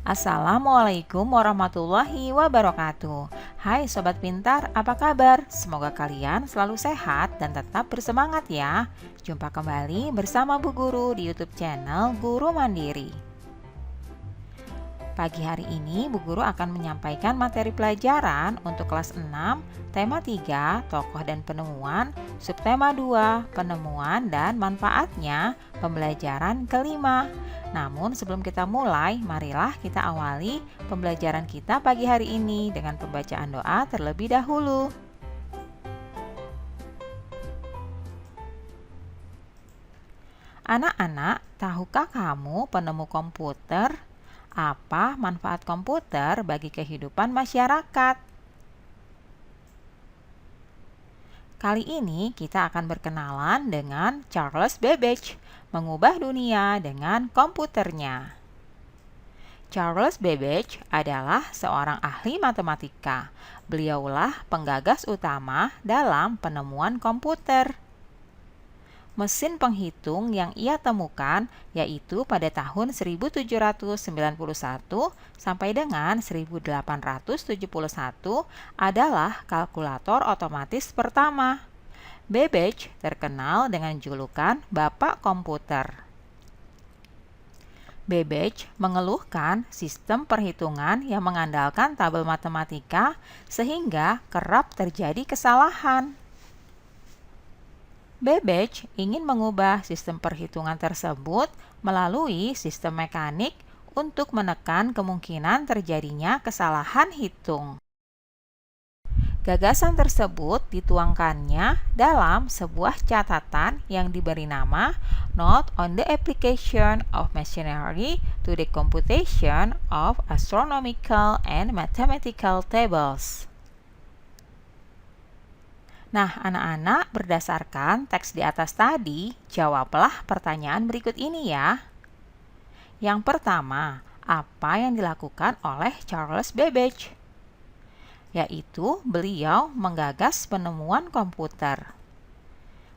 Assalamualaikum warahmatullahi wabarakatuh. Hai Sobat Pintar, apa kabar? Semoga kalian selalu sehat dan tetap bersemangat ya. Jumpa kembali bersama Bu Guru di YouTube channel Guru Mandiri. Pagi hari ini Bu Guru akan menyampaikan materi pelajaran untuk kelas 6, tema 3, tokoh dan penemuan, subtema 2, penemuan dan manfaatnya, pembelajaran kelima. Namun sebelum kita mulai, marilah kita awali pembelajaran kita pagi hari ini dengan pembacaan doa terlebih dahulu. Anak-anak, tahukah kamu penemu komputer? Apa manfaat komputer bagi kehidupan masyarakat? Kali ini kita akan berkenalan dengan Charles Babbage, mengubah dunia dengan komputernya. Charles Babbage adalah seorang ahli matematika. Beliaulah penggagas utama dalam penemuan komputer. Mesin penghitung yang ia temukan yaitu pada tahun 1791 sampai dengan 1871 adalah kalkulator otomatis pertama. Babbage terkenal dengan julukan Bapak Komputer. Babbage mengeluhkan sistem perhitungan yang mengandalkan tabel matematika sehingga kerap terjadi kesalahan. Babbage ingin mengubah sistem perhitungan tersebut melalui sistem mekanik untuk menekan kemungkinan terjadinya kesalahan hitung. Gagasan tersebut dituangkannya dalam sebuah catatan yang diberi nama Note on the Application of Machinery to the Computation of Astronomical and Mathematical Tables. Nah, anak-anak, berdasarkan teks di atas tadi, jawablah pertanyaan berikut ini ya. Yang pertama, apa yang dilakukan oleh Charles Babbage? Yaitu beliau menggagas penemuan komputer.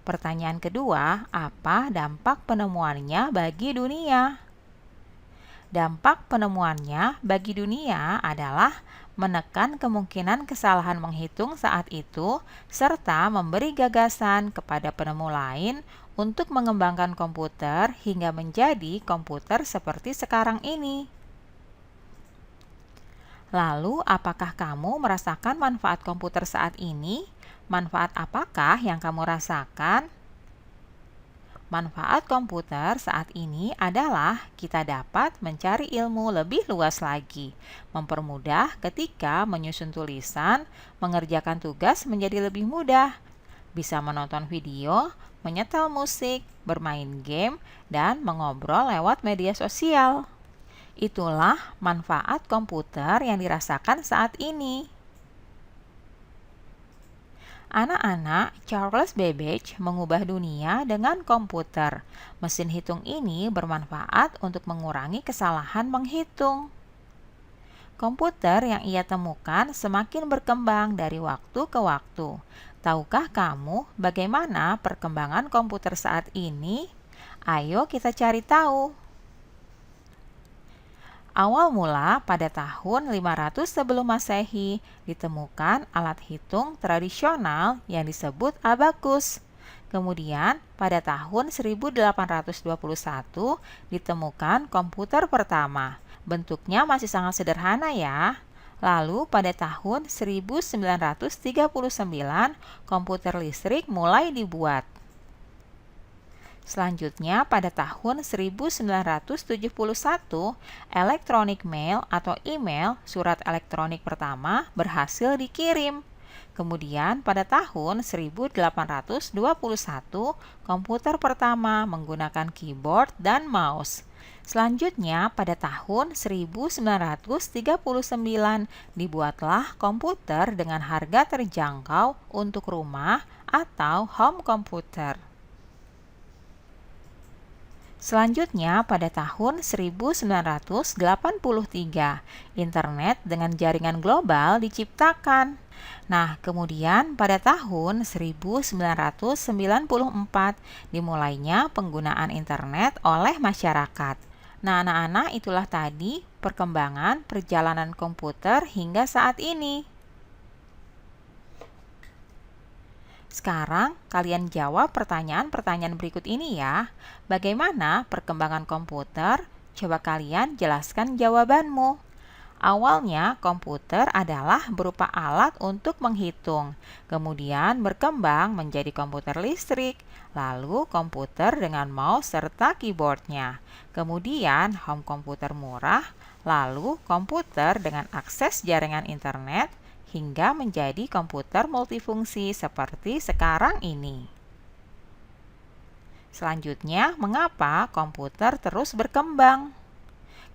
Pertanyaan kedua, apa dampak penemuannya bagi dunia? Dampak penemuannya bagi dunia adalah menekan kemungkinan kesalahan menghitung saat itu, serta memberi gagasan kepada penemu lain untuk mengembangkan komputer hingga menjadi komputer seperti sekarang ini. Lalu, apakah kamu merasakan manfaat komputer saat ini? Manfaat apakah yang kamu rasakan? Manfaat komputer saat ini adalah kita dapat mencari ilmu lebih luas lagi, mempermudah ketika menyusun tulisan, mengerjakan tugas menjadi lebih mudah, bisa menonton video, menyetel musik, bermain game, dan mengobrol lewat media sosial. Itulah manfaat komputer yang dirasakan saat ini. Anak-anak, Charles Babbage mengubah dunia dengan komputer. Mesin hitung ini bermanfaat untuk mengurangi kesalahan menghitung. Komputer yang ia temukan semakin berkembang dari waktu ke waktu. Tahukah kamu bagaimana perkembangan komputer saat ini? Ayo kita cari tahu. Awal mula pada tahun 500 sebelum Masehi ditemukan alat hitung tradisional yang disebut abakus. Kemudian pada tahun 1821 ditemukan komputer pertama. Bentuknya masih sangat sederhana ya. Lalu pada tahun 1939 komputer listrik mulai dibuat. Selanjutnya, pada tahun 1971, electronic mail atau email, surat elektronik pertama, berhasil dikirim. Kemudian, pada tahun 1821, komputer pertama menggunakan keyboard dan mouse. Selanjutnya, pada tahun 1939, dibuatlah komputer dengan harga terjangkau untuk rumah atau home computer. Selanjutnya, pada tahun 1983, internet dengan jaringan global diciptakan. Nah, kemudian pada tahun 1994 dimulainya penggunaan internet oleh masyarakat. Nah, anak-anak, itulah tadi perkembangan perjalanan komputer hingga saat ini. Sekarang, kalian jawab pertanyaan-pertanyaan berikut ini ya. Bagaimana perkembangan komputer? Coba kalian jelaskan jawabanmu. Awalnya, komputer adalah berupa alat untuk menghitung, kemudian berkembang menjadi komputer listrik, lalu komputer dengan mouse serta keyboardnya, kemudian home komputer murah, lalu komputer dengan akses jaringan internet, hingga menjadi komputer multifungsi seperti sekarang ini. Selanjutnya, mengapa komputer terus berkembang?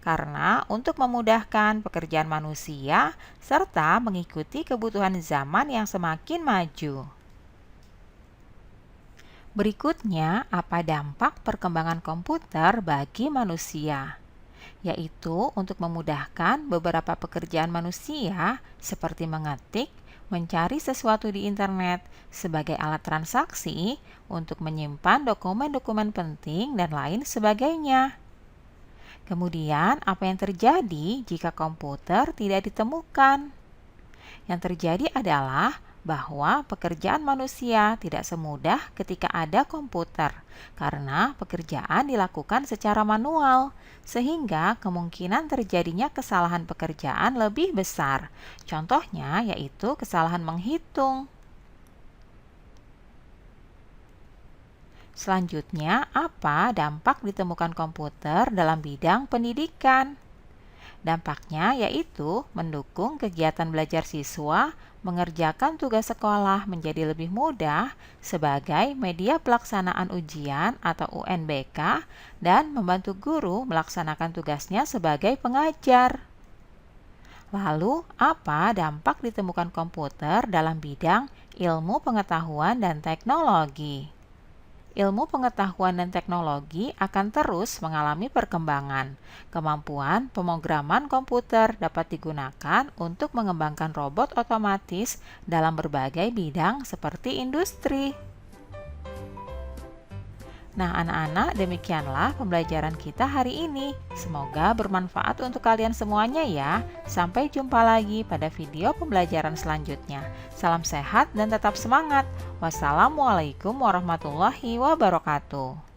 Karena untuk memudahkan pekerjaan manusia serta mengikuti kebutuhan zaman yang semakin maju. Berikutnya, apa dampak perkembangan komputer bagi manusia? Yaitu untuk memudahkan beberapa pekerjaan manusia seperti mengetik, mencari sesuatu di internet sebagai alat transaksi, untuk menyimpan dokumen-dokumen penting, dan lain sebagainya. Kemudian, apa yang terjadi jika komputer tidak ditemukan? Yang terjadi adalah bahwa pekerjaan manusia tidak semudah ketika ada komputer, karena pekerjaan dilakukan secara manual, sehingga kemungkinan terjadinya kesalahan pekerjaan lebih besar. Contohnya yaitu kesalahan menghitung. Selanjutnya, apa dampak ditemukan komputer dalam bidang pendidikan? Dampaknya yaitu mendukung kegiatan belajar siswa, mengerjakan tugas sekolah menjadi lebih mudah sebagai media pelaksanaan ujian atau UNBK, dan membantu guru melaksanakan tugasnya sebagai pengajar. Lalu, apa dampak ditemukan komputer dalam bidang ilmu pengetahuan dan teknologi? Ilmu pengetahuan dan teknologi akan terus mengalami perkembangan. Kemampuan pemrograman komputer dapat digunakan untuk mengembangkan robot otomatis dalam berbagai bidang seperti industri. Nah, anak-anak, demikianlah pembelajaran kita hari ini. Semoga bermanfaat untuk kalian semuanya ya. Sampai jumpa lagi pada video pembelajaran selanjutnya. Salam sehat dan tetap semangat. Wassalamualaikum warahmatullahi wabarakatuh.